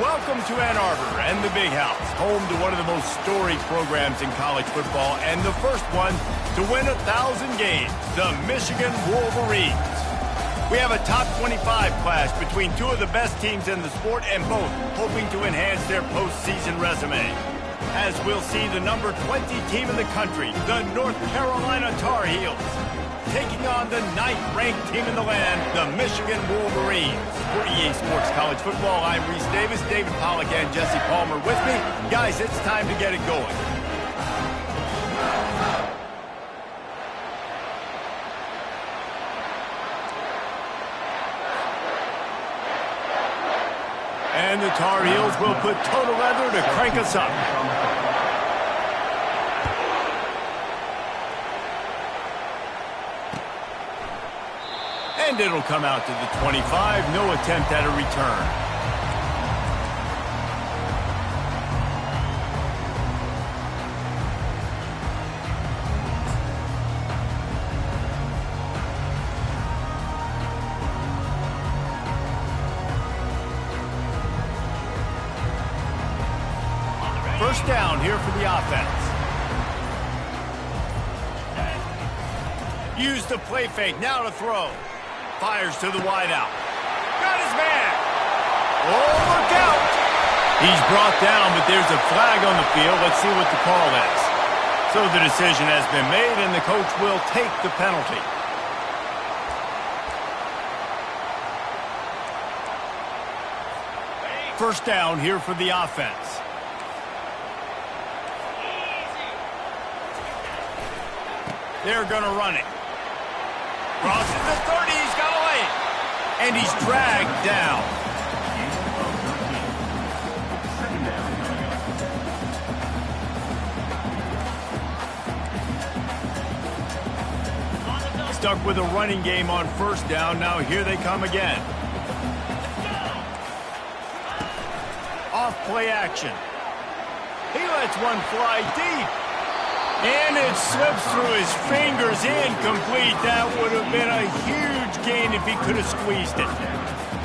Welcome to Ann Arbor and the Big House, home to one of the most storied programs in college football and the first one to win 1,000 games, the Michigan Wolverines. We have a top 25 class between two of the best teams in the sport and both hoping to enhance their postseason resume. As we'll see the number 20 team in the country, the North Carolina Tar Heels, taking on the 9th-ranked team in the land, the Michigan Wolverines. For EA Sports College Football, I'm Reese Davis, David Pollack, and Jesse Palmer with me. Guys, it's time to get it going. And the Tar Heels will put total leather to crank us up. And it'll come out to the 25. No attempt at a return. First down here for the offense. Use the play fake. Now to throw. Fires to the wideout. Got his man. Oh, look out. He's brought down, but there's a flag on the field. Let's see what the call is. So the decision has been made, and the coach will take the penalty. First down here for the offense. They're going to run it. Crosses the 30, he's got away. And he's dragged down. Stuck with a running game on first down. Now here they come again. Off play action. He lets one fly deep. And it slips through his fingers, incomplete. That would have been a huge gain if he could have squeezed it.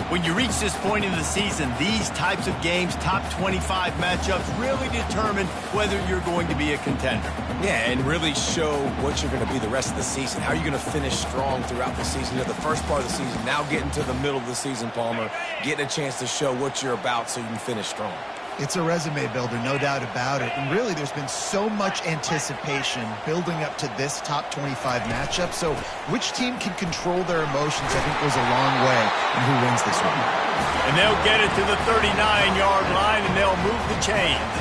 When you reach this point in the season, these types of games, top 25 matchups, really determine whether you're going to be a contender. Yeah, and really show what you're going to be the rest of the season. How are you going to finish strong throughout the season? You know, the first part of the season, now getting to the middle of the season, Palmer, getting a chance to show what you're about so you can finish strong. It's a resume builder, no doubt about it. And really, there's been so much anticipation building up to this top 25 matchup. So which team can control their emotions, I think, goes a long way in who wins this one. And they'll get it to the 39-yard line, and they'll move the chains.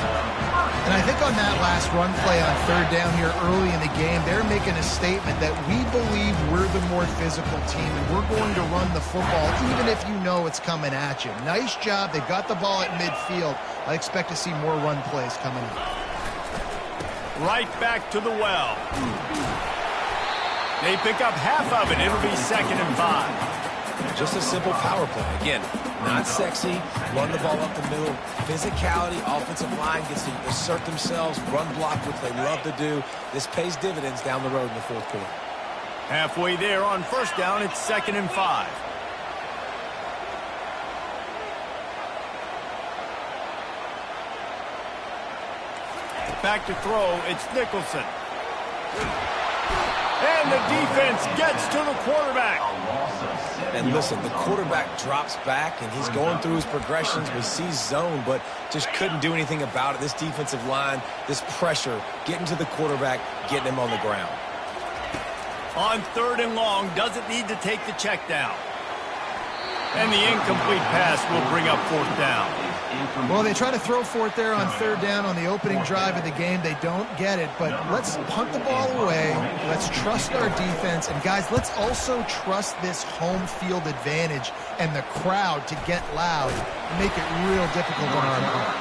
And I think on that last run play on third down here early in the game, they're making a statement that we believe we're the more physical team and we're going to run the football even if you know it's coming at you. Nice job. They've got the ball at midfield. I expect to see more run plays coming up. Right back to the well. They pick up half of it. It'll be 2nd and 5. Just a simple power play. Again, not sexy, run the ball up the middle, physicality, offensive line gets to assert themselves, run block, which they love to do. This pays dividends down the road in the fourth quarter. Halfway there on first down, it's 2nd and 5. Back to throw, it's Nicholson. And the defense gets to the quarterback. And listen, the quarterback drops back, and he's going through his progressions. We see zone, but just couldn't do anything about it. This defensive line, this pressure, getting to the quarterback, getting him on the ground. On 3rd and long, doesn't need to take the check down. And the incomplete pass will bring up 4th down. Well, they try to throw for it there on 3rd down on the opening drive of the game. They don't get it, but let's punt the ball away. Let's trust our defense. And, guys, let's also trust this home field advantage and the crowd to get loud and make it real difficult on our part.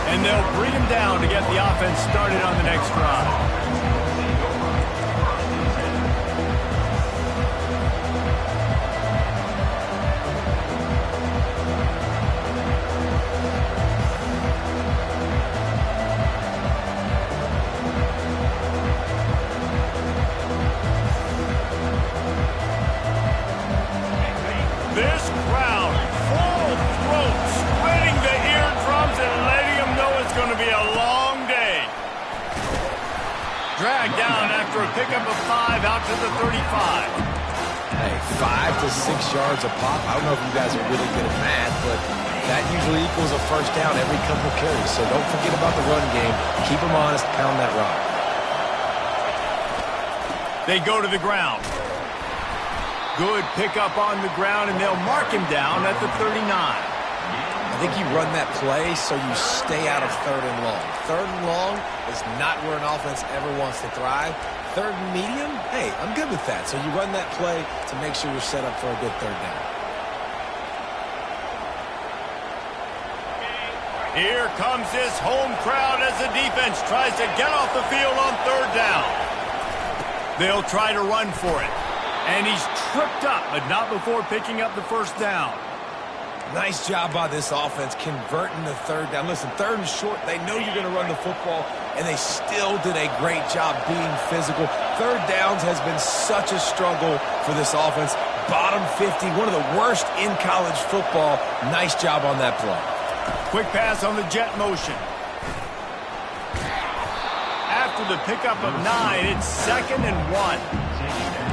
And they'll bring him down to get the offense started on the next drive. This crowd, full throat, spreading the ear back down after a pickup of 5 out to the 35. Hey, 5 to 6 yards a pop. I don't know if you guys are really good at math, but that usually equals a first down every couple of carries. So don't forget about the run game. Keep them honest, pound that rock. They go to the ground. Good pickup on the ground, and they'll mark him down at the 39. I think you run that play so you stay out of 3rd and long. 3rd and long is not where an offense ever wants to thrive. 3rd and medium, hey, I'm good with that. So you run that play to make sure you're set up for a good 3rd down. Here comes this home crowd as the defense tries to get off the field on 3rd down. They'll try to run for it. And he's tripped up, but not before picking up the first down. Nice job by this offense converting the 3rd down. Listen, 3rd and short, they know you're going to run the football, and they still did a great job being physical. 3rd downs has been such a struggle for this offense. Bottom 50, one of the worst in college football. Nice job on that play. Quick pass on the jet motion. After the pickup of 9, it's 2nd and 1.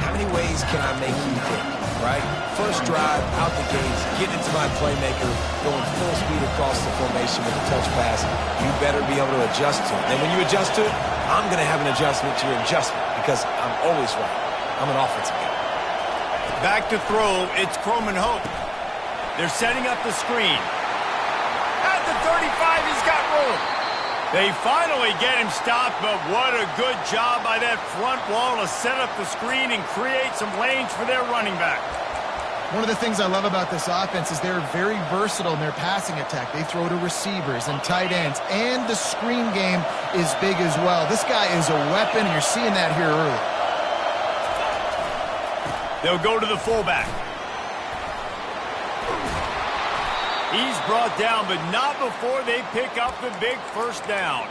How many ways can I make you think, right? First drive, out the gates, getting into my playmaker, going full speed across the formation with a touch pass. You better be able to adjust to it. Then when you adjust to it, I'm going to have an adjustment to your adjustment because I'm always right. I'm an offensive guy. Back to throw, it's Croman Hope. They're setting up the screen. At the 35, he's got room. They finally get him stopped, but what a good job by that front wall to set up the screen and create some lanes for their running back. One of the things I love about this offense is they're very versatile in their passing attack. They throw to receivers and tight ends, and the screen game is big as well. This guy is a weapon, and you're seeing that here early. They'll go to the fullback. He's brought down, but not before they pick up the big first down.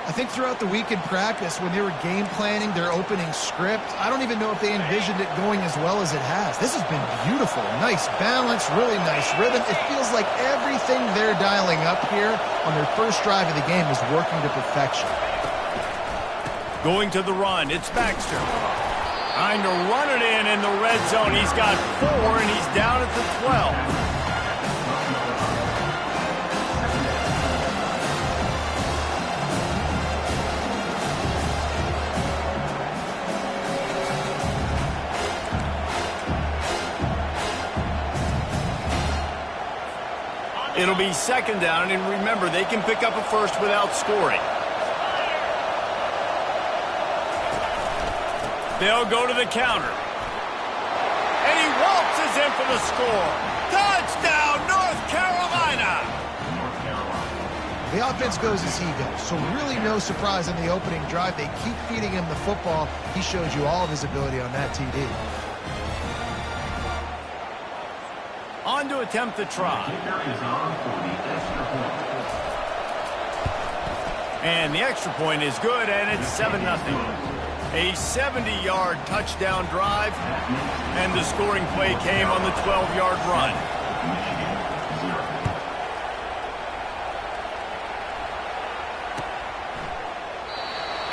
I think throughout the week in practice, when they were game planning their opening script, I don't even know if they envisioned it going as well as it has. This has been beautiful. Nice balance, really nice rhythm. It feels like everything they're dialing up here on their first drive of the game is working to perfection. Going to the run, it's Baxter. Trying to run it in the red zone. He's got 4, and he's down at the 12. It'll be 2nd down, and remember, they can pick up a first without scoring. They'll go to the counter. And he waltzes in for the score. Touchdown, North Carolina! The offense goes as he goes, so really no surprise in the opening drive. They keep feeding him the football. He showed you all of his ability on that TD. On to attempt the try. And the extra point is good, and it's 7-0. A 70-yard touchdown drive, and the scoring play came on the 12-yard run.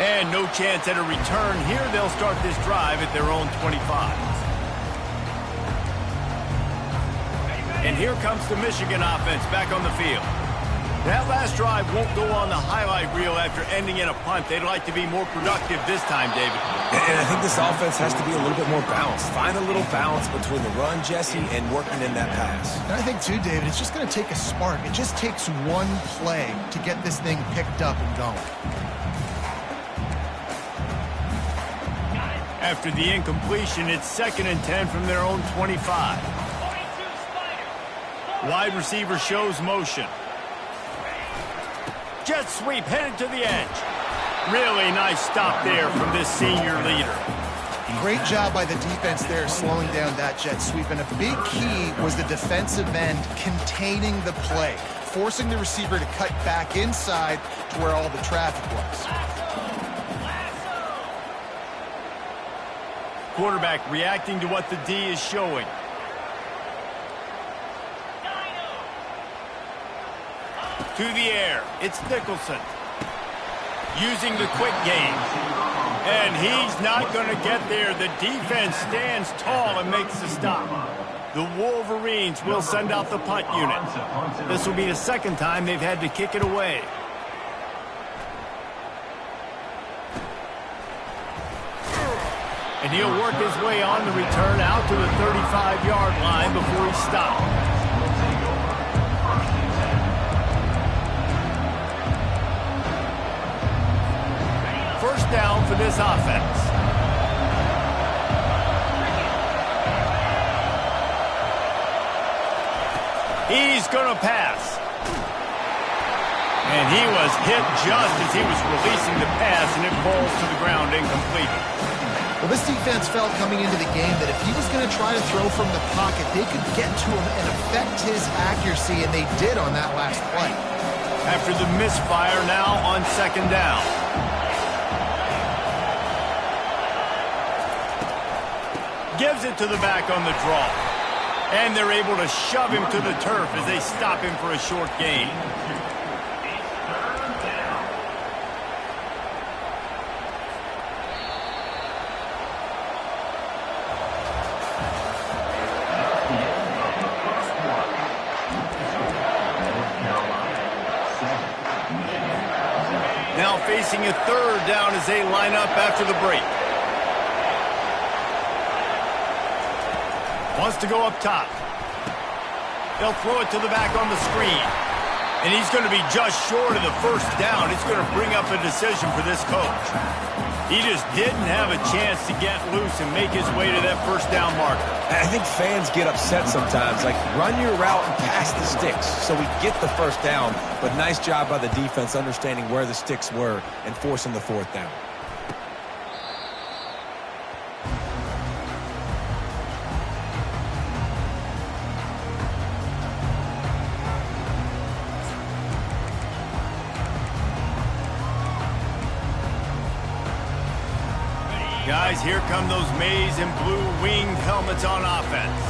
And no chance at a return here. They'll start this drive at their own 25. And here comes the Michigan offense back on the field. That last drive won't go on the highlight reel after ending in a punt. They'd like to be more productive this time, David. And I think this offense has to be a little bit more balanced. Find a little balance between the run, Jesse, and working in that pass. And I think, too, David, it's just going to take a spark. It just takes one play to get this thing picked up and going. After the incompletion, it's 2nd and 10 from their own 25. Wide receiver shows motion. Jet sweep headed to the edge. Really nice stop there from this senior leader. Great job by the defense there slowing down that jet sweep. And a big key was the defensive end containing the play, forcing the receiver to cut back inside to where all the traffic was. Quarterback reacting to what the D is showing. To the air, it's Nicholson. Using the quick game. And he's not going to get there. The defense stands tall and makes the stop. The Wolverines will send out the punt unit. This will be the second time they've had to kick it away. And he'll work his way on the return out to the 35-yard line before he stopped. First down for this offense. He's going to pass. And he was hit just as he was releasing the pass, and it falls to the ground incomplete. Well, this defense felt coming into the game that if he was going to try to throw from the pocket, they could get to him and affect his accuracy, and they did on that last play. After the misfire, now on second down. Gives it to the back on the draw. And they're able to shove him to the turf as they stop him for a short gain. Now facing a third down as they line up after the break. Wants to go up top. They'll throw it to the back on the screen. And he's going to be just short of the first down. It's going to bring up a decision for this coach. He just didn't have a chance to get loose and make his way to that first down marker. I think fans get upset sometimes. Like, run your route and pass the sticks so we get the first down. But nice job by the defense understanding where the sticks were and forcing the fourth down. Guys, here come those maize and blue winged helmets on offense.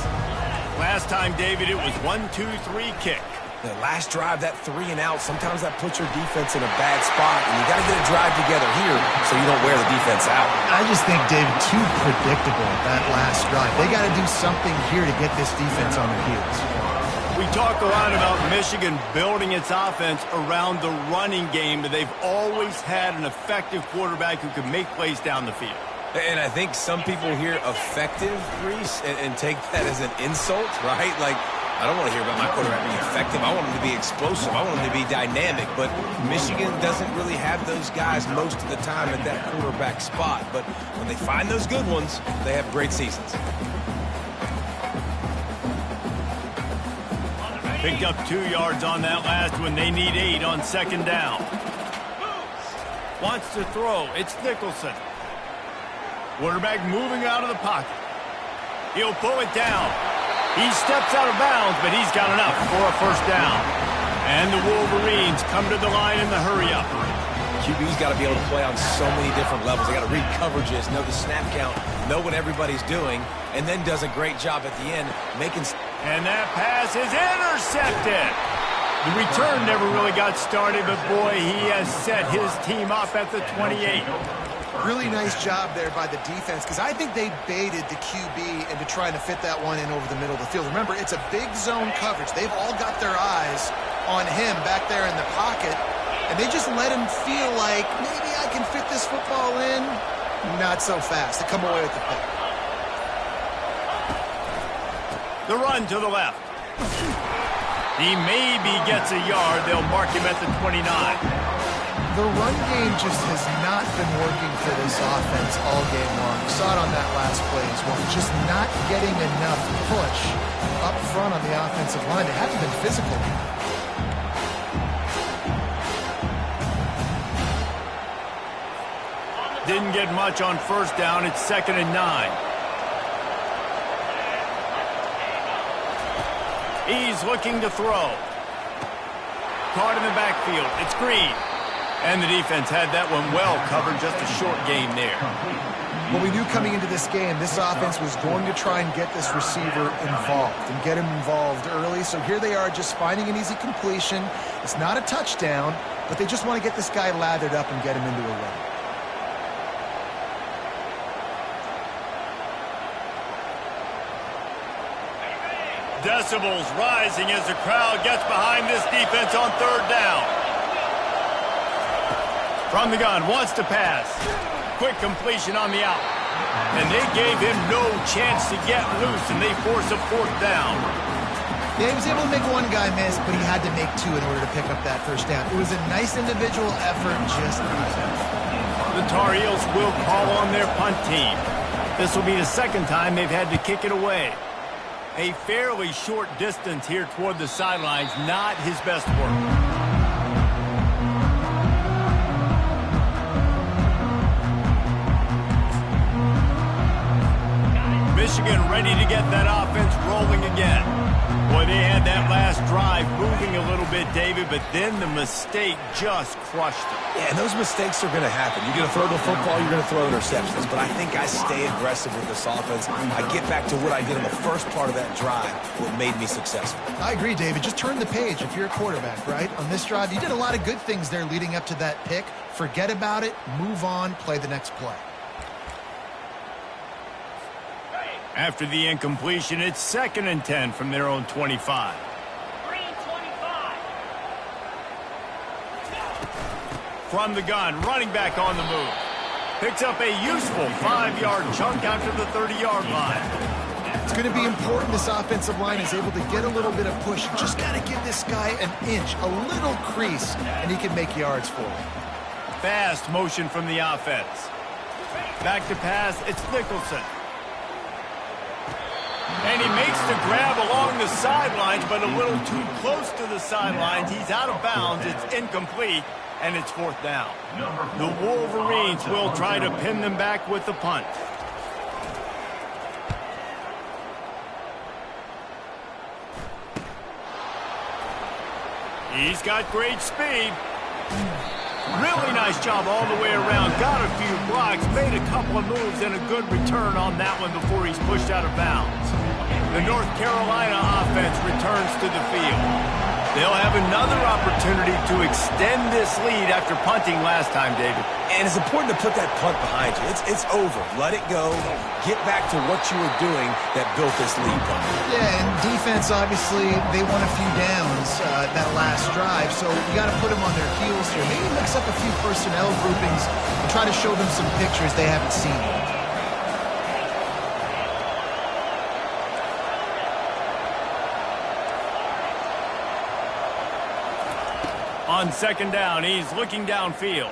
Last time, David, it was 1-2-3 kick. The last drive, that 3 and out, sometimes that puts your defense in a bad spot, and you got to get a drive together here so you don't wear the defense out. I just think, David, too predictable that last drive. They got to do something here to get this defense on their heels. We talk a lot about Michigan building its offense around the running game, but they've always had an effective quarterback who can make plays down the field. And I think some people hear effective, Reese, and take that as an insult, right? Like, I don't want to hear about my quarterback being effective. I want him to be explosive. I want him to be dynamic. But Michigan doesn't really have those guys most of the time at that quarterback spot. But when they find those good ones, they have great seasons. Picked up 2 yards on that last one. They need 8 on second down. Wants to throw. It's Nicholson. Quarterback moving out of the pocket. He'll pull it down. He steps out of bounds, but he's got enough for a first down. And the Wolverines come to the line in the hurry-up. QB's got to be able to play on so many different levels. They got to read coverages, know the snap count, know what everybody's doing, and then does a great job at the end making... And that pass is intercepted. The return never really got started, but boy, he has set his team up at the 28. Really nice job there by the defense, because I think they baited the QB into trying to fit that one in over the middle of the field. Remember, it's a big zone coverage. They've all got their eyes on him back there in the pocket, and they just let him feel like, maybe I can fit this football in. Not so fast. They come away with the pick. The run to the left. He maybe gets a yard. They'll mark him at the 29. The run game just has not been working for this offense all game long. We saw it on that last play as well. Just not getting enough push up front on the offensive line. They haven't been physical. Didn't get much on first down. It's 2nd and 9. He's looking to throw. Caught in the backfield. It's Green. And the defense had that one well covered, just a short gain there. Well, we knew coming into this game, this offense was going to try and get this receiver involved and get him involved early. So here they are just finding an easy completion. It's not a touchdown, but they just want to get this guy lathered up and get him into a run. Decibels rising as the crowd gets behind this defense on third down. From the gun, wants to pass. Quick completion on the out. And they gave him no chance to get loose, and they force a fourth down. Yeah, he was able to make one guy miss, but he had to make two in order to pick up that first down. It was a nice individual effort, just not enough. The Tar Heels will call on their punt team. This will be the second time they've had to kick it away. A fairly short distance here toward the sidelines, not his best work. Michigan ready to get that offense rolling again. Boy, they had that last drive moving a little bit, David, but then the mistake just crushed them. Yeah, and those mistakes are going to happen. You're going to throw the football, you're going to throw interceptions. But I think I stay aggressive with this offense. I get back to what I did in the first part of that drive, what made me successful. I agree, David. Just turn the page if you're a quarterback, right? On this drive, you did a lot of good things there leading up to that pick. Forget about it, move on, play the next play. After the incompletion, it's 2nd and 10 from their own 25. From the gun, running back on the move. Picks up a useful 5-yard chunk after the 30-yard line. It's going to be important this offensive line is able to get a little bit of push. Just got to give this guy an inch, a little crease, and he can make yards for it. Fast motion from the offense. Back to pass, it's Nicholson. And he makes the grab along the sidelines, but a little too close to the sidelines. He's out of bounds. It's incomplete, and it's 4th down. The Wolverines will try to pin them back with the punt. He's got great speed. Really nice job all the way around. Got a few blocks, made a couple of moves, and a good return on that one before he's pushed out of bounds. The North Carolina offense returns to the field. They'll have another opportunity to extend this lead after punting last time, David. And it's important to put that punt behind you. It's over. Let it go. Get back to what you were doing that built this lead. Yeah, and defense, obviously, they won a few downs that last drive, so you got to put them on their heels here. Maybe mix up a few personnel groupings and try to show them some pictures they haven't seen yet. On 2nd down, he's looking downfield.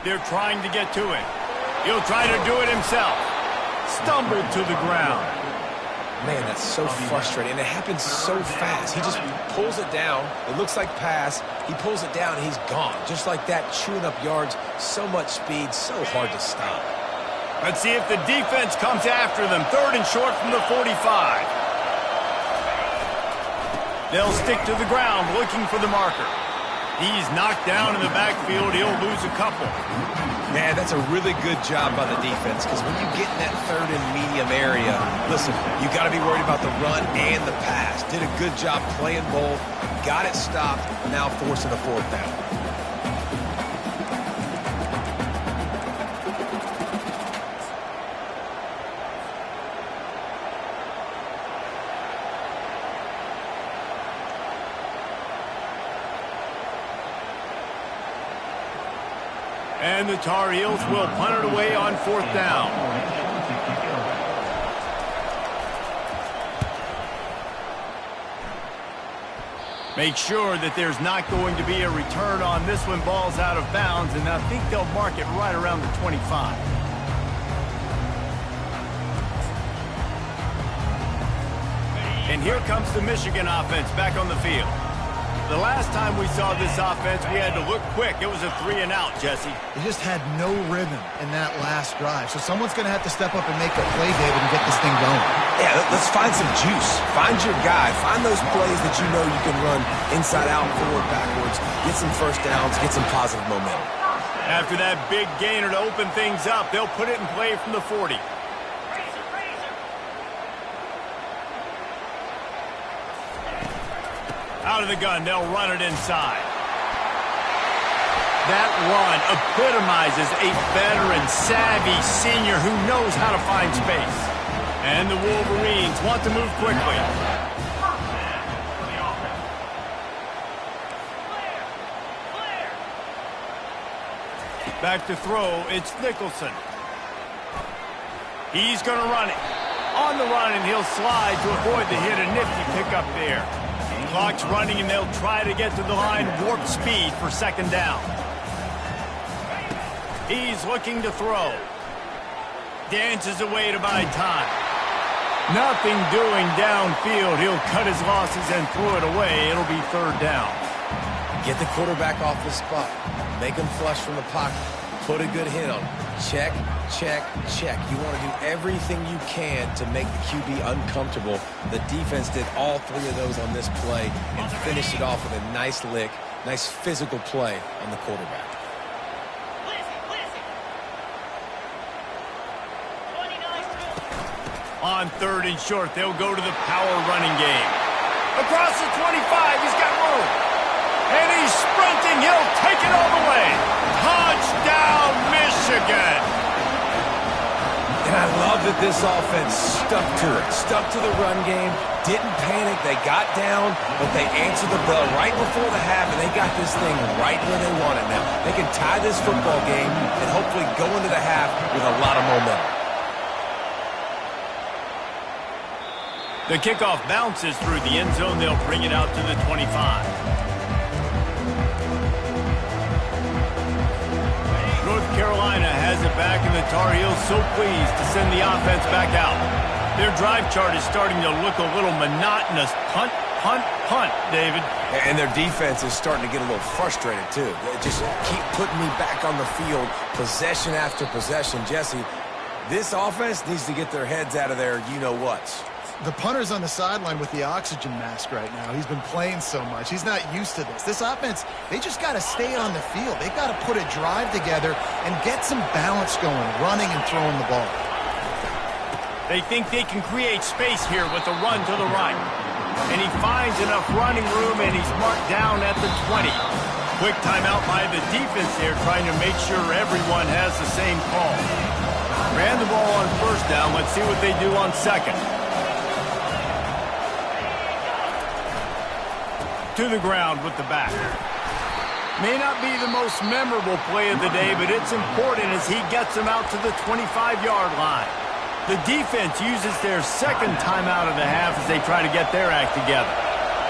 They're trying to get to it. He'll try to do it himself. Stumbled to the ground. Man, that's so frustrating. And it happens so fast. He just pulls it down. It looks like pass. He pulls it down, and he's gone. Just like that, chewing up yards. So much speed, so hard to stop. Let's see if the defense comes after them. 3rd and short from the 45. They'll stick to the ground, looking for the marker. He's knocked down in the backfield. He'll lose a couple. Man, that's a really good job by the defense, because when you get in that 3rd and medium area, listen, you got to be worried about the run and the pass. Did a good job playing both. Got it stopped. Now forcing a 4th down. And the Tar Heels will punt it away on 4th down. Make sure that there's not going to be a return on this one. Ball's out of bounds, and I think they'll mark it right around the 25. And here comes the Michigan offense back on the field. The last time we saw this offense, we had to look quick. It was a 3-and-out, Jesse. They just had no rhythm in that last drive. So someone's going to have to step up and make a play, David, and get this thing going. Yeah, let's find some juice. Find your guy. Find those plays that you know you can run inside out, forward, backwards. Get some first downs. Get some positive momentum. After that big gainer to open things up, they'll put it in play from the 40. Out of the gun, they'll run it inside. That run epitomizes a veteran, savvy senior who knows how to find space. And the Wolverines want to move quickly. Back to throw, it's Nicholson. He's going to run it. On the run, and he'll slide to avoid the hit. A nifty pickup there. Clock's running, and they'll try to get to the line warp speed for second down. He's looking to throw. Dances away to buy time. Nothing doing downfield. He'll cut his losses and throw it away. It'll be third down. Get the quarterback off the spot. Make him flush from the pocket. Put a good hit on him. Check, check, check. You want to do everything you can to make the QB uncomfortable. The defense did all three of those on this play and finished it off with a nice lick, nice physical play on the quarterback. On third and short, they'll go to the power running game. Across the 25, he's got room. And he's sprinting. He'll take it all the way. Touchdown, Michigan. And I love that this offense stuck to it. Stuck to the run game. Didn't panic. They got down, but they answered the bell right before the half, and they got this thing right where they want it now. They can tie this football game and hopefully go into the half with a lot of momentum. The kickoff bounces through the end zone. They'll bring it out to the 25. North Carolina has it back, and the Tar Heels so pleased to send the offense back out. Their drive chart is starting to look a little monotonous. Punt, punt, punt, David. And their defense is starting to get a little frustrated, too. They just keep putting me back on the field, possession after possession. Jesse, this offense needs to get their heads out of their you-know-whats. The punter's on the sideline with the oxygen mask right now. He's been playing so much. He's not used to this. This offense, they just got to stay on the field. They've got to put a drive together and get some balance going, running and throwing the ball. They think they can create space here with a run to the right. And he finds enough running room, and he's marked down at the 20. Quick timeout by the defense there, trying to make sure everyone has the same call. Ran the ball on first down. Let's see what they do on second. To the ground with the back. May not be the most memorable play of the day, but it's important as he gets them out to the 25-yard line. The defense uses their second timeout of the half as they try to get their act together.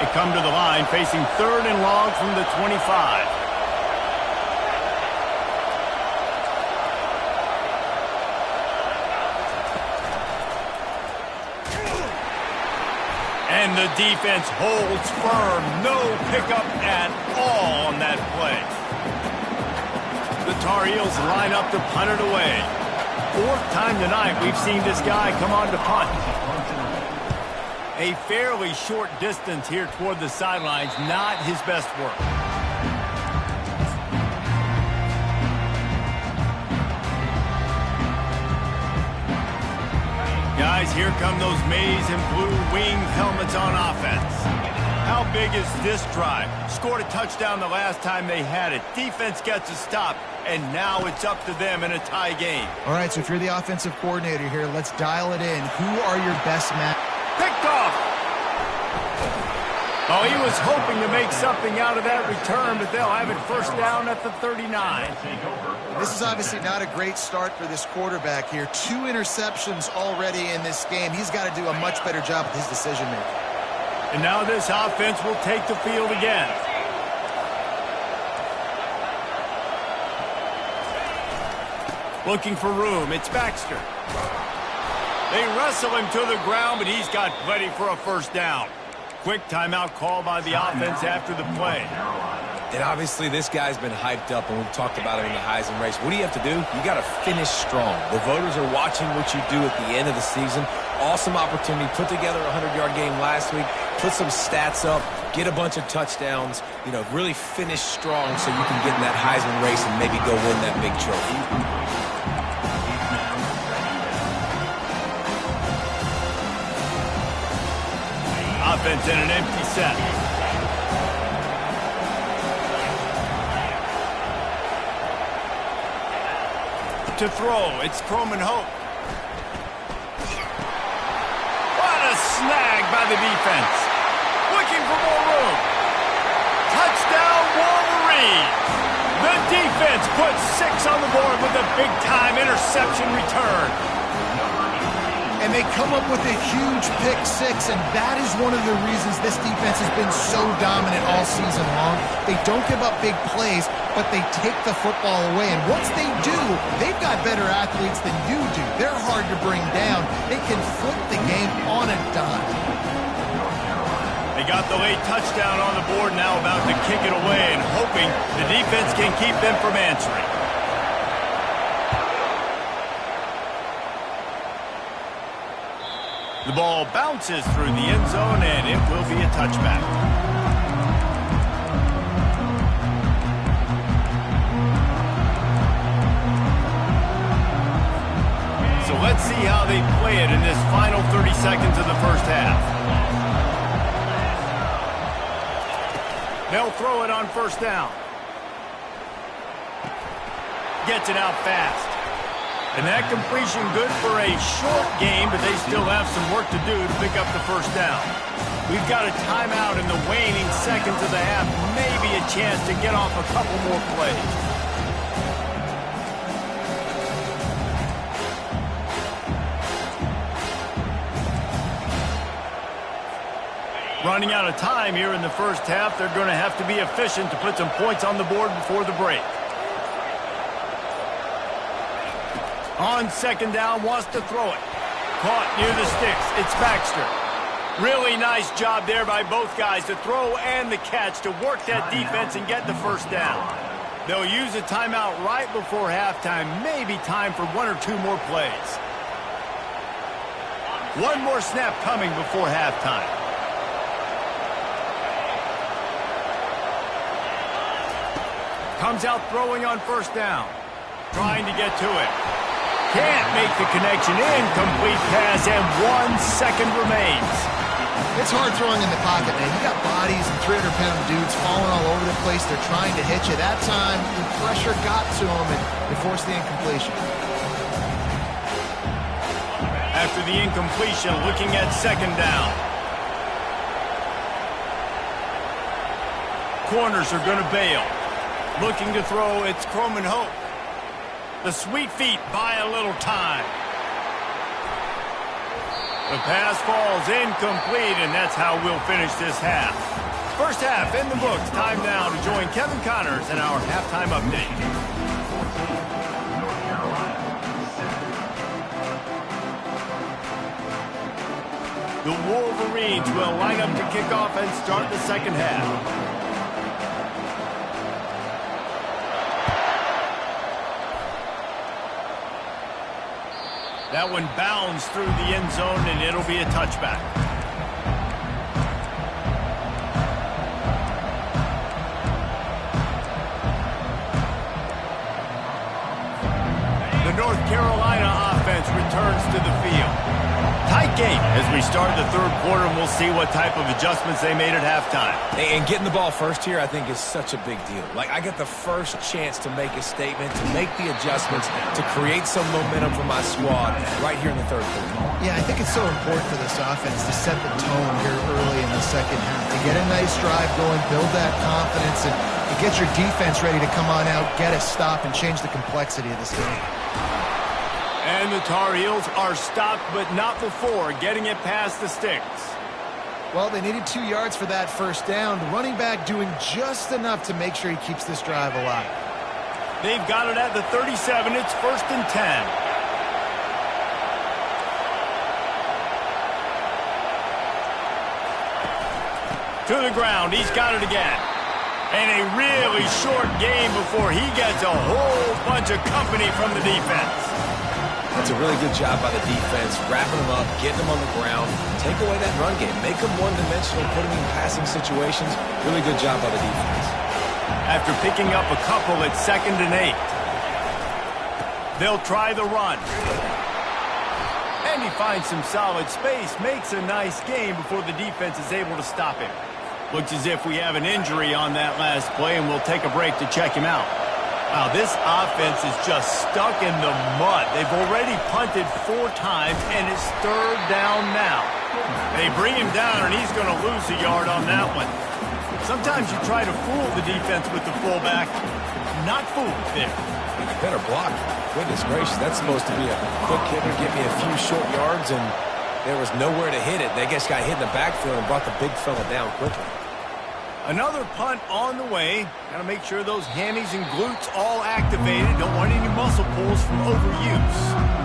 They come to the line facing third and long from the 25. And the defense holds firm. No pickup at all on that play. The Tar Heels line up to punt it away. Fourth time tonight we've seen this guy come on to punt. A fairly short distance here toward the sidelines. Not his best work. Guys, here come those maize and blue winged helmets on offense. How big is this drive? Scored a touchdown the last time they had it. Defense gets a stop, and now it's up to them in a tie game. All right, so if you're the offensive coordinator here, let's dial it in. Who are your best men? Picked off! Oh, he was hoping to make something out of that return, but they'll have it first down at the 39. This is obviously not a great start for this quarterback here. 2 interceptions already in this game. He's got to do a much better job with his decision-making. And now this offense will take the field again. Looking for room. It's Baxter. They wrestle him to the ground, but he's got plenty for a first down. Quick timeout call by the offense after the play. And obviously this guy's been hyped up, and we've talked about him in the Heisman race. What do you have to do? You got to finish strong. The voters are watching what you do at the end of the season. Awesome opportunity. Put together a 100-yard game last week. Put some stats up. Get a bunch of touchdowns. You know, really finish strong so you can get in that Heisman race and maybe go win that big trophy. Offense in an empty set. To throw, it's Croman Hope. What a snag by the defense. Looking for more room. Touchdown, Wolverines. The defense defense puts 6 on the board with a big-time interception return. And they come up with a huge pick 6, and that is one of the reasons this defense has been so dominant all season long. They don't give up big plays, but they take the football away. And once they do, they've got better athletes than you do. They're hard to bring down. They can flip the game on a dime. They got the late touchdown on the board, now about to kick it away and hoping the defense can keep them from answering. The ball bounces through the end zone, and it will be a touchback. So let's see how they play it in this final 30 seconds of the first half. They'll throw it on first down. Gets it out fast. And that completion good for a short game, but they still have some work to do to pick up the first down. We've got a timeout in the waning seconds of the half, maybe a chance to get off a couple more plays. Running out of time here in the first half, they're going to have to be efficient to put some points on the board before the break. On second down, wants to throw it. Caught near the sticks. It's Baxter. Really nice job there by both guys to throw and the catch to work that defense and get the first down. They'll use a timeout right before halftime. Maybe time for 1 or 2 more plays. One more snap coming before halftime. Comes out throwing on first down. Trying to get to it. Can't make the connection. Incomplete pass, and 1 second remains. It's hard throwing in the pocket, man. You got bodies and 300-pound dudes falling all over the place. They're trying to hit you. That time, the pressure got to them, and they forced the incompletion. After the incompletion, looking at second down. Corners are going to bail. Looking to throw, it's Croman Hope. The sweet feet buy a little time. The pass falls incomplete, and that's how we'll finish this half. First half in the books. Time now to join Kevin Connors in our halftime update. The Wolverines will line up to kick off and start the second half. That one bounds through the end zone, and it'll be a touchback. The North Carolina offense returns to the field. Tight game as we start the third quarter, and we'll see what type of adjustments they made at halftime. And getting the ball first here, I think, is such a big deal. Like, I get the first chance to make a statement, to make the adjustments, to create some momentum for my squad right here in the third quarter. Yeah, I think it's so important for this offense to set the tone here early in the second half, to get a nice drive going, build that confidence, and get your defense ready to come on out, get a stop, and change the complexity of this game. And the Tar Heels are stopped, but not before getting it past the sticks. Well, they needed 2 yards for that first down. The running back doing just enough to make sure he keeps this drive alive. They've got it at the 37. It's 1st and 10. To the ground. He's got it again. And a really short game before he gets a whole bunch of company from the defense. That's a really good job by the defense, wrapping them up, getting them on the ground, take away that run game, make them one-dimensional, put them in passing situations. Really good job by the defense. After picking up a couple at 2nd and 8. They'll try the run. And he finds some solid space, makes a nice game before the defense is able to stop him. Looks as if we have an injury on that last play, and we'll take a break to check him out. Wow, this offense is just stuck in the mud. They've already punted 4 times, and it's 3rd down now. They bring him down, and he's going to lose a yard on that one. Sometimes you try to fool the defense with the fullback. not fooled there. Better block. Goodness gracious, that's supposed to be a quick hitter, give me a few short yards, and there was nowhere to hit it. They just got hit in the backfield and brought the big fella down quickly. Another punt on the way. Got to make sure those hammies and glutes all activated. Don't want any muscle pulls from overuse.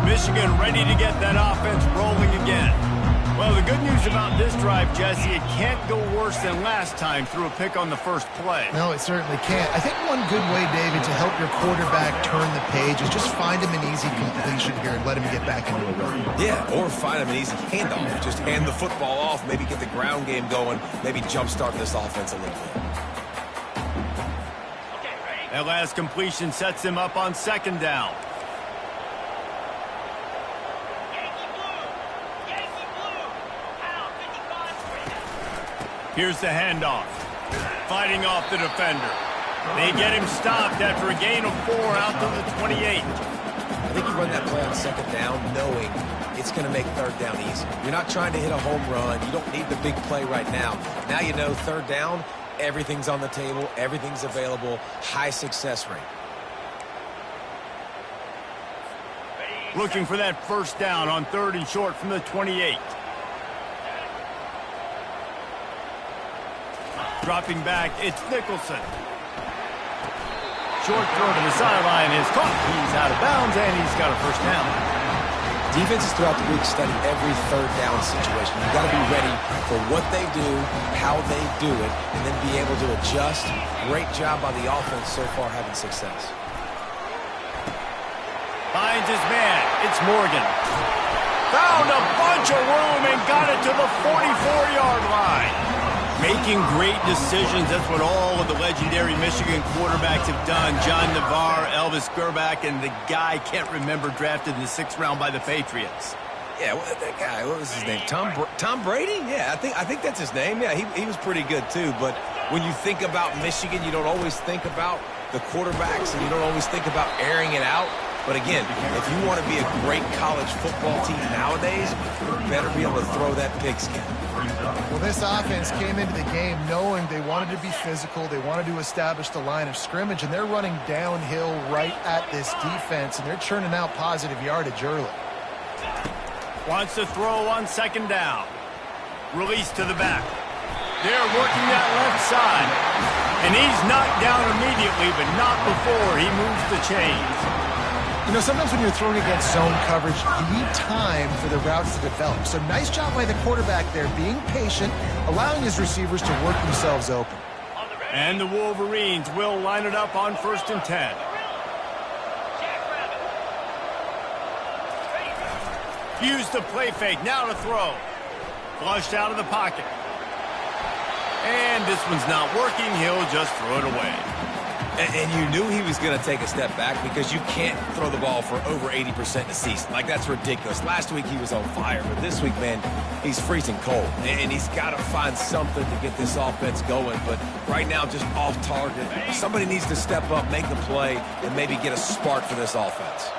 Michigan ready to get that offense rolling again. Well, the good news about this drive, Jesse, it can't go worse than last time through a pick on the first play. No, it certainly can't. I think one good way, David, to help your quarterback turn the page is just find him an easy completion here and let him get back into a run. Yeah, or find him an easy handoff. Just hand the football off, maybe get the ground game going, maybe jumpstart this offense a little bit. That last completion sets him up on second down. Here's the handoff. Fighting off the defender. They get him stopped after a gain of 4 out to the 28. I think you run that play on second down knowing it's going to make third down easy. You're not trying to hit a home run. You don't need the big play right now. Now you know third down, everything's on the table, everything's available, high success rate. Looking for that first down on 3rd and short from the 28. Dropping back, it's Nicholson. Short throw to the sideline is caught. He's out of bounds, and he's got a first down. Defenses throughout the week study every third down situation. You've got to be ready for what they do, how they do it, and then be able to adjust. Great job by the offense so far having success. Finds his man. It's Morgan. Found a bunch of room and got it to the 44-yard line. Making great decisions. That's what all of the legendary Michigan quarterbacks have done. John Navarre, Elvis Grbac, and the guy can't remember drafted in the 6th round by the Patriots. Yeah, that guy, what was his name? Tom Brady? Yeah, I think that's his name. Yeah, he was pretty good too. But when you think about Michigan, you don't always think about the quarterbacks, and you don't always think about airing it out. But again, if you want to be a great college football team nowadays, you better be able to throw that pigskin. Well, this offense came into the game knowing they wanted to be physical, they wanted to establish the line of scrimmage, and they're running downhill right at this defense, and they're churning out positive yardage early. Wants to throw on second down. Release to the back. They're working that left side. And he's knocked down immediately, but not before he moves the chains. You know, sometimes when you're throwing against zone coverage, you need time for the routes to develop. So nice job by the quarterback there, being patient, allowing his receivers to work themselves open. And the Wolverines will line it up on 1st and 10. Use the play fake, now to throw. Flushed out of the pocket. And this one's not working, he'll just throw it away. And you knew he was going to take a step back because you can't throw the ball for over 80% in a season. Like, that's ridiculous. Last week he was on fire, but this week, man, he's freezing cold. And he's got to find something to get this offense going. But right now, just off target. Somebody needs to step up, make the play, and maybe get a spark for this offense.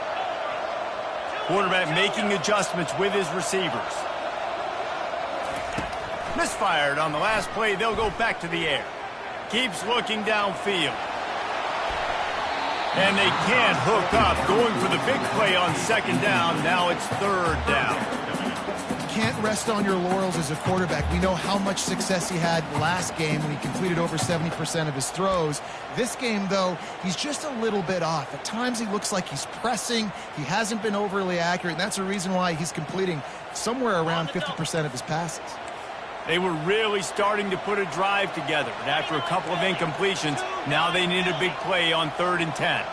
Quarterback making adjustments with his receivers. Misfired on the last play. They'll go back to the air. Keeps looking downfield. And they can't hook up. Going for the big play on second down. Now it's 3rd down. You can't rest on your laurels as a quarterback. We know how much success he had last game when he completed over 70% of his throws. This game, though, he's just a little bit off. At times he looks like he's pressing. He hasn't been overly accurate, and that's the reason why he's completing somewhere around 50% of his passes. They were really starting to put a drive together, but after a couple of incompletions, now they need a big play on 3rd and 10.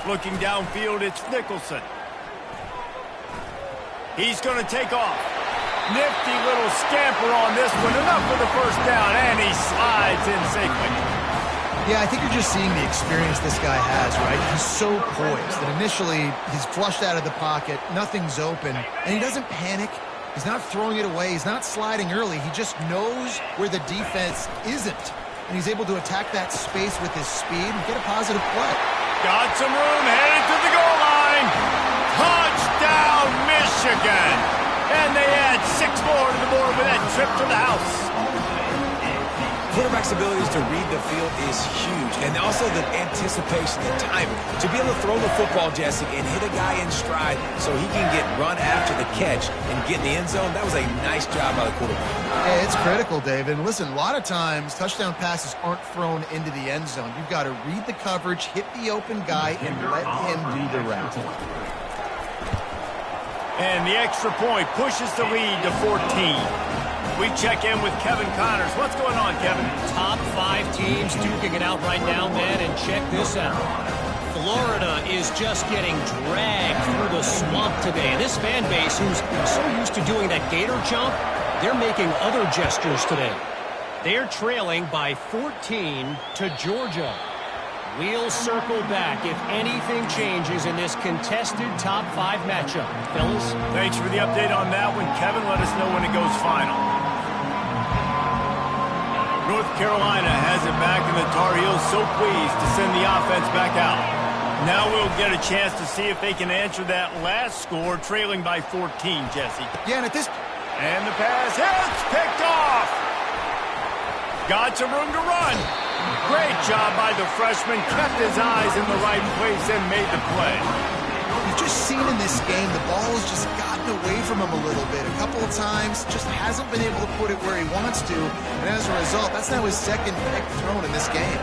Looking downfield, it's Nicholson. He's going to take off. Nifty little scamper on this one. Enough for the first down, and he slides in safely. Yeah, I think you're just seeing the experience this guy has, right? He's so poised that initially he's flushed out of the pocket, nothing's open, and he doesn't panic. He's not throwing it away. He's not sliding early. He just knows where the defense isn't. And he's able to attack that space with his speed and get a positive play. Got some room, headed to the goal line. Touchdown, Michigan. And they add 6 more to the board with that trip to the house. Quarterback's abilities to read the field is huge, and also the anticipation, the timing. To be able to throw the football, Jesse, and hit a guy in stride so he can get run after the catch and get in the end zone, that was a nice job by the quarterback. Yeah, it's critical, David. And listen, a lot of times touchdown passes aren't thrown into the end zone. You've got to read the coverage, hit the open guy, and let him do the rest. And the extra point pushes the lead to 14. We check in with Kevin Connors. What's going on, Kevin? Top 5 teams duking it out right now, man, and check this out. Florida is just getting dragged through the swamp today. This fan base, who's so used to doing that gator jump, they're making other gestures today. They're trailing by 14 to Georgia. We'll circle back if anything changes in this contested top 5 matchup. Fellas? Thanks for the update on that one, Kevin. Let us know when it goes final. North Carolina has it back, and the Tar Heels so pleased to send the offense back out. Now we'll get a chance to see if they can answer that last score, trailing by 14, Jesse. Yeah, and at this... And the pass hits, picked off. Got some room to run. Great job by the freshman. Kept his eyes in the right place and made the play. You've just seen in this game, the ball has just gotten away from him a little bit. A couple of times, just hasn't been able to put it where he wants to. And as a result, that's now his second pick thrown in this game.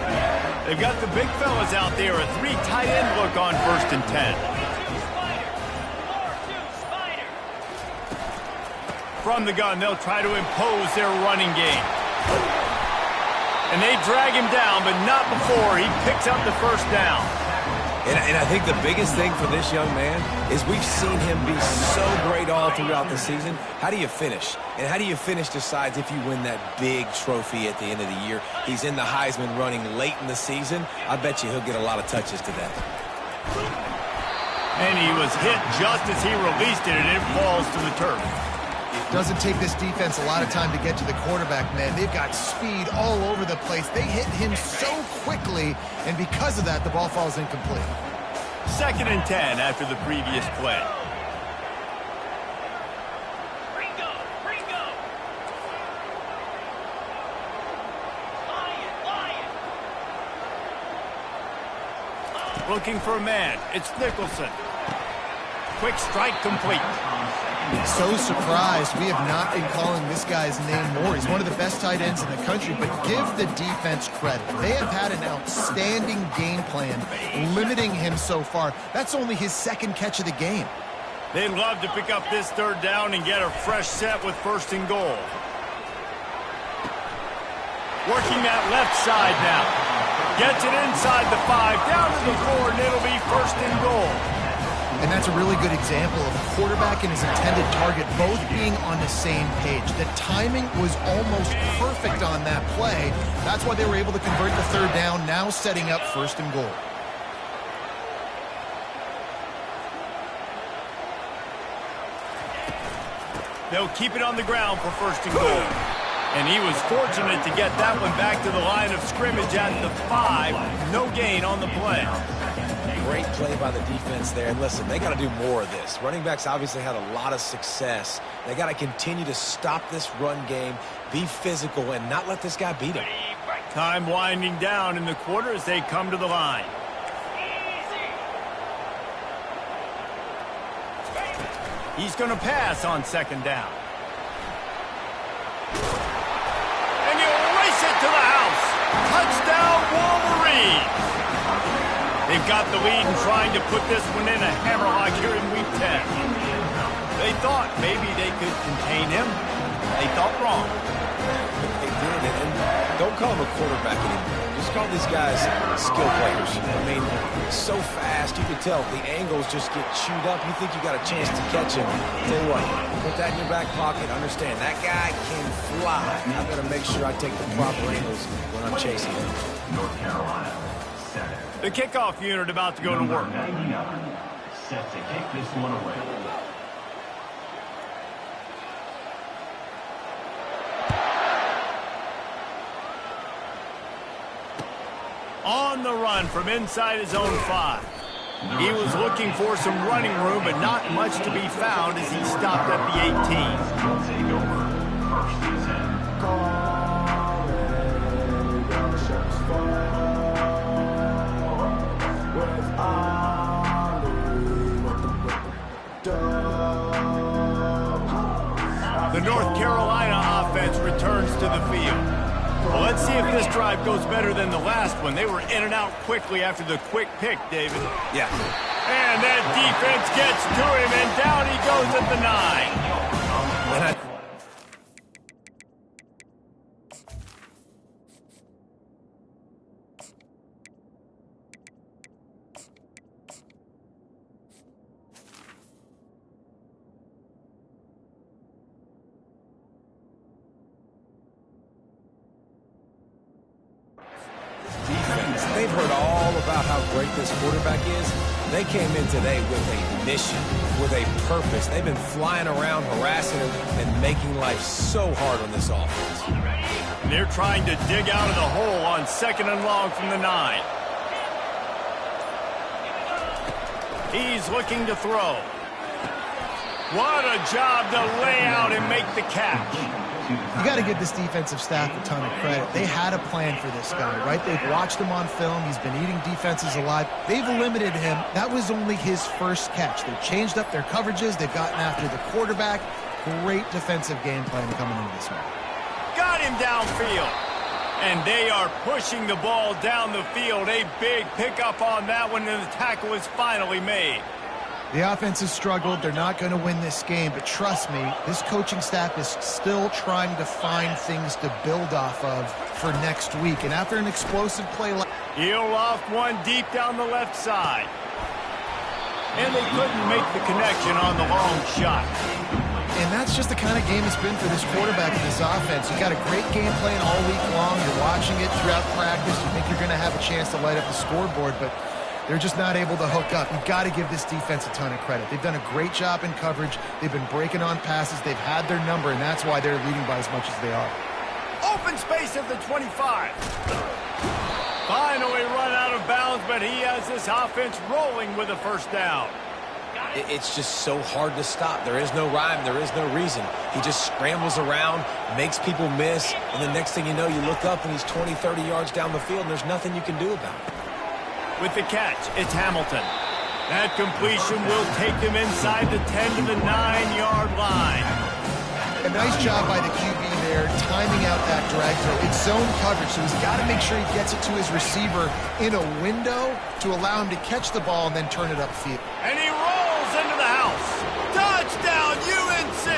They've got the big fellas out there. A 3 tight end look on 1st and 10. From the gun, they'll try to impose their running game. And they drag him down, but not before he picks up the 1st down. And I think the biggest thing for this young man is we've seen him be so great all throughout the season. How do you finish? And how do you finish decides if you win that big trophy at the end of the year. He's in the Heisman running late in the season. I bet you he'll get a lot of touches today. And he was hit just as he released it, and it falls to the turf. Doesn't take this defense a lot of time to get to the quarterback, man. They've got speed all over the place. They hit him so quickly, and because of that, the ball falls incomplete. 2nd and 10 after the previous play. Looking for a man. It's Nicholson. Quick strike complete. So surprised we have not been calling this guy's name more. He's one of the best tight ends in the country, but give the defense credit. They have had an outstanding game plan, limiting him so far. That's only his 2nd catch of the game. They'd love to pick up this 3rd down and get a fresh set with 1st and goal. Working that left side now. Gets it inside the 5, down to the 4, and it'll be 1st and goal. And that's a really good example of a quarterback and his intended target both being on the same page. The timing was almost perfect on that play. That's why they were able to convert the 3rd down, now setting up 1st and goal. They'll keep it on the ground for 1st and goal. And he was fortunate to get that one back to the line of scrimmage at the 5. No gain on the play. Great play by the defense there. And listen, they got to do more of this. Running backs obviously had a lot of success. They got to continue to stop this run game, be physical, and not let this guy beat him. Time winding down in the quarter as they come to the line. He's going to pass on 2nd down. And he'll race it to the house. Touchdown, Wolverines. They've got the lead and trying to put this one in a hammerlock here in Week 10. They thought maybe they could contain him. They thought wrong. They did, and don't call him a quarterback anymore. Just call these guys skill players. I mean, so fast, you can tell the angles just get chewed up. You think you got a chance to catch him. Tell you what, put that in your back pocket. Understand, that guy can fly. I better make sure I take the proper angles when I'm chasing him. North Carolina. The kickoff unit about to go to work. Set to kick this one away. On the run from inside his own 5. He was looking for some running room, but not much to be found as he stopped at the 18. The North Carolina offense returns to the field. Well, let's see if this drive goes better than the last one. They were in and out quickly after the quick pick, David. Yeah. And that defense gets to him, and down he goes at the 9. They've heard all about how great this quarterback is. They came in today with a mission, with a purpose. They've been flying around, harassing him, and making life so hard on this offense. They're trying to dig out of the hole on 2nd and long from the 9. He's looking to throw. What a job to lay out and make the catch. You got to give this defensive staff a ton of credit. They had a plan for this guy, right? They've watched him on film. He's been eating defenses alive. They've limited him. That was only his first catch. They've changed up their coverages. They've gotten after the quarterback. Great defensive game plan coming into this one. Got him downfield. And they are pushing the ball down the field. A big pickup on that one, and the tackle is finally made. The offense has struggled. They're not going to win this game, but trust me, this coaching staff is still trying to find things to build off of for next week. And after an explosive play like... He'll loft one deep down the left side. And they couldn't make the connection on the long shot. And that's just the kind of game it's been for this quarterback and this offense. You got a great game plan all week long. You're watching it throughout practice. You think you're going to have a chance to light up the scoreboard, but they're just not able to hook up. You've got to give this defense a ton of credit. They've done a great job in coverage. They've been breaking on passes. They've had their number, and that's why they're leading by as much as they are. Open space at the 25. Finally run out of bounds, but he has this offense rolling with a first down. It's just so hard to stop. There is no rhyme. There is no reason. He just scrambles around, makes people miss, and the next thing you know, you look up and he's 20, 30 yards down the field, and there's nothing you can do about it. With the catch, it's Hamilton. That completion will take them inside the 10 to the 9-yard line. A nice job by the QB there, timing out that drag throw. It's zone coverage, so he's got to make sure he gets it to his receiver in a window to allow him to catch the ball and then turn it upfield. And he rolls into the house. Touchdown, UNC!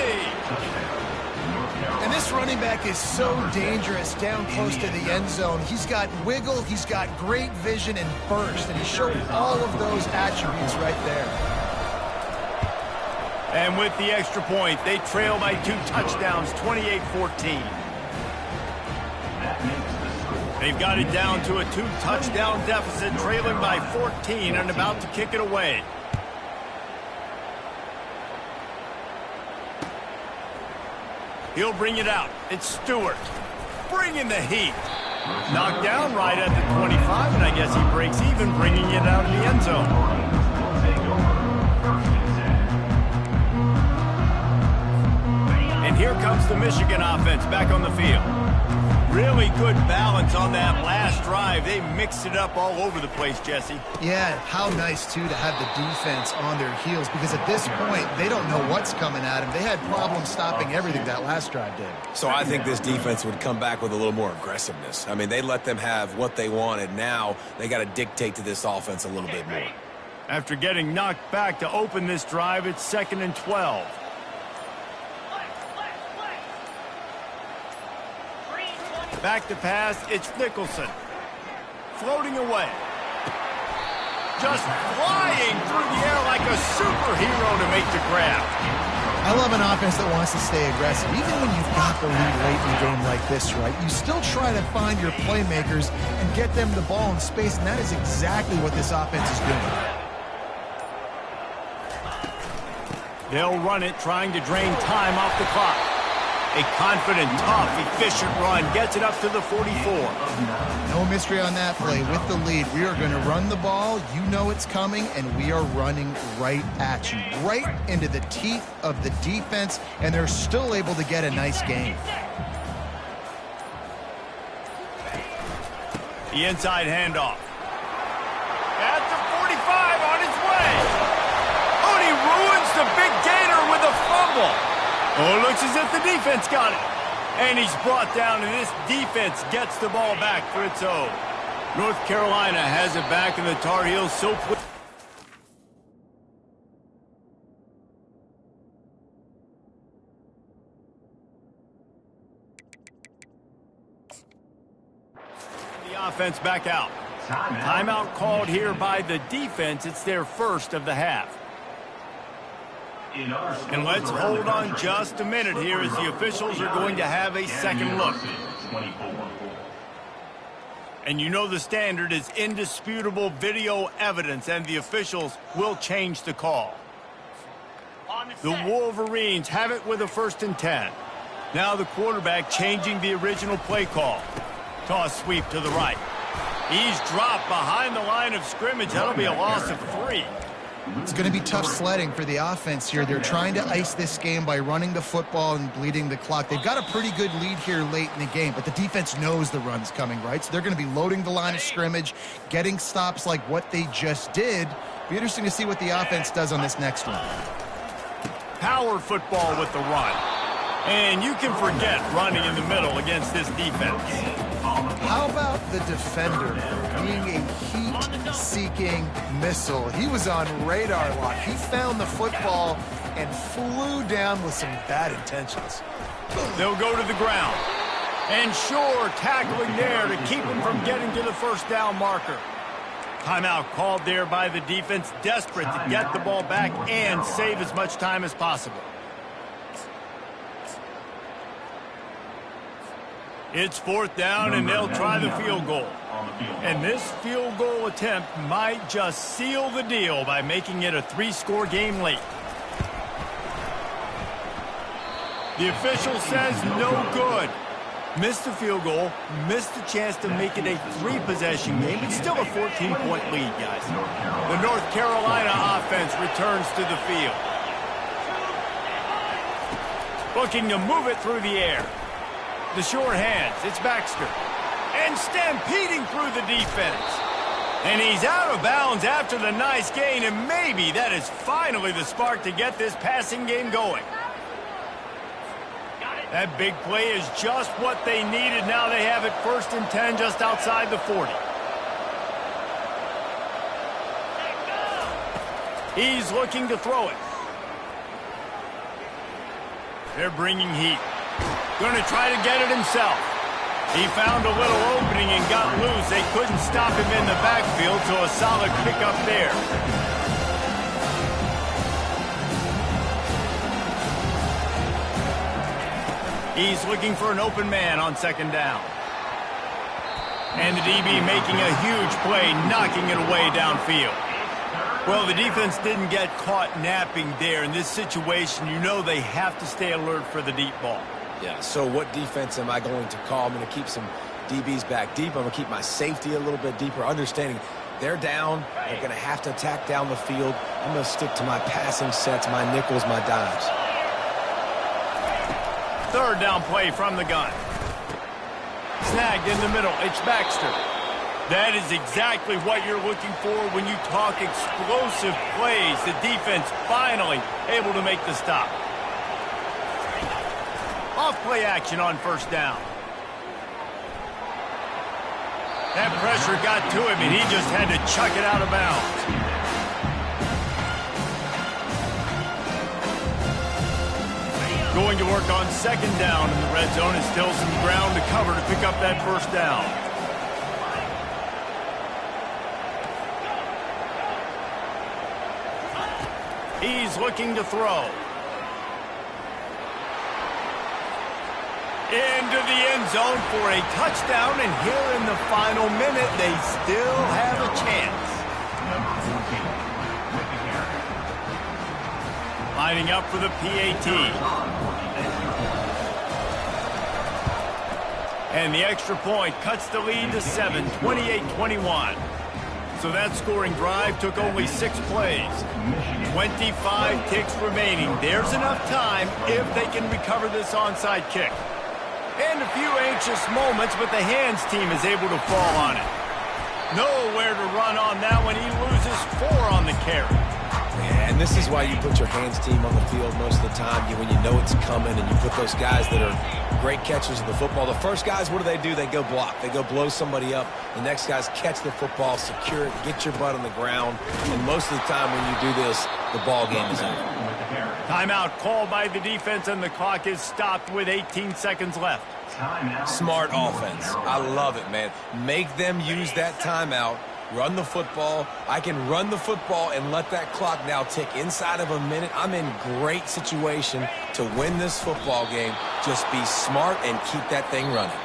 And this running back is so dangerous down close to the end zone. He's got wiggle, he's got great vision and burst, and he showed all of those attributes right there. And with the extra point, they trail by 2 touchdowns, 28-14. They've got it down to a 2-touchdown deficit, trailing by 14 and about to kick it away. He'll bring it out. It's Stewart. Bringing the heat. Knocked down right at the 25, and I guess he breaks even, bringing it out of the end zone. And here comes the Michigan offense back on the field. Really good balance on that last drive. They mixed it up all over the place, Jesse. Yeah, how nice, too, to have the defense on their heels, because at this point, they don't know what's coming at them. They had problems stopping everything that last drive did. So I think this defense would come back with a little more aggressiveness. I mean, they let them have what they wanted. Now they got to dictate to this offense a little bit more. After getting knocked back to open this drive, it's 2nd and 12. Back to pass, it's Nicholson. Floating away. Just flying through the air like a superhero to make the grab. I love an offense that wants to stay aggressive. Even when you've got the lead late in a game like this, right, you still try to find your playmakers and get them the ball in space, and that is exactly what this offense is doing. They'll run it, trying to drain time off the clock. A confident, tough, efficient run gets it up to the 44. No mystery on that play. With the lead, we are going to run the ball. You know it's coming, and we are running right at you, right into the teeth of the defense, and they're still able to get a nice gain. The inside handoff. At the 45 on its way. Oh, and he ruins the big gainer with a fumble. Oh, it looks as if the defense got it. And he's brought down, and this defense gets the ball back for its own. North Carolina has it back, in the Tar Heels so quick. The offense back out. Timeout called here by the defense. It's their first of the half. And let's hold on just a minute here as the officials are going to have a second look. And you know the standard is indisputable video evidence, and the officials will change the call. The Wolverines have it with a 1st and 10. Now the quarterback changing the original play call. Toss sweep to the right. He's dropped behind the line of scrimmage. That'll be a loss of 3. It's going to be tough sledding for the offense here. They're trying to ice this game by running the football and bleeding the clock. They've got a pretty good lead here late in the game, but the defense knows the run's coming, right? So they're going to be loading the line of scrimmage, getting stops like what they just did. Be interesting to see what the offense does on this next one. Power football with the run. And you can forget running in the middle against this defense. How about the defender being a heat-seeking missile? He was on radar lock. He found the football and flew down with some bad intentions. They'll go to the ground. And sure, tackling there to keep him from getting to the 1st down marker. Timeout called there by the defense, desperate to get the ball back and save as much time as possible. It's 4th down, and they'll try the field goal. And this field goal attempt might just seal the deal by making it a 3-score game late. The official says no good. Missed the field goal, missed the chance to make it a 3-possession game, but still a 14-point lead, guys. The North Carolina offense returns to the field. Looking to move it through the air. The short hands, it's Baxter. And stampeding through the defense. And he's out of bounds after the nice gain, and maybe that is finally the spark to get this passing game going. That big play is just what they needed. Now they have it 1st and 10 just outside the 40. He's looking to throw it. They're bringing heat. Going to try to get it himself. He found a little opening and got loose. They couldn't stop him in the backfield, so a solid pickup there. He's looking for an open man on 2nd down. And the DB making a huge play, knocking it away downfield. Well, the defense didn't get caught napping there. In this situation, you know they have to stay alert for the deep ball. Yeah, so what defense am I going to call? I'm going to keep some DBs back deep. I'm going to keep my safety a little bit deeper, understanding they're down. They're going to have to attack down the field. I'm going to stick to my passing sets, my nickels, my dimes. 3rd down play from the gun. Snagged in the middle. It's Baxter. That is exactly what you're looking for when you talk explosive plays. The defense finally able to make the stop. Off play action on 1st down. That pressure got to him, and he just had to chuck it out of bounds. Going to work on 2nd down in the red zone, and still some ground to cover to pick up that 1st down. He's looking to throw. Into the end zone for a touchdown, and here in the final minute, they still have a chance. Lining up for the PAT. And the extra point cuts the lead to 7, 28-21. So that scoring drive took only 6 plays. 25 ticks remaining. There's enough time if they can recover this onside kick. And a few anxious moments, but the hands team is able to fall on it. Nowhere to run on that one. He loses 4 on the carry. And this is why you put your hands team on the field most of the time, when you know it's coming, and you put those guys that are great catchers of the football. The first guys, what do? They go block. They go blow somebody up. The next guys catch the football, secure it, get your butt on the ground. And most of the time when you do this, the ball game is over. Timeout called by the defense, and the clock is stopped with 18 seconds left. Smart offense. I love it, man. Make them use that timeout. Run the football. I can run the football and let that clock now tick inside of a minute. I'm in great situation to win this football game. Just be smart and keep that thing running.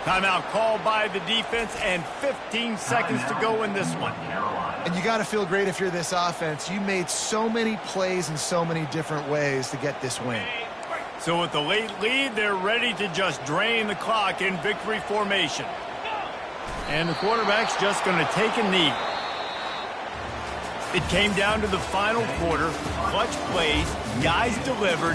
Timeout called by the defense, and 15 seconds to go in this one. And you got to feel great if you're this offense. You made so many plays in so many different ways to get this win. So with the late lead, they're ready to just drain the clock in victory formation. And the quarterback's just going to take a knee. It came down to the final quarter. Clutch plays, guys delivered.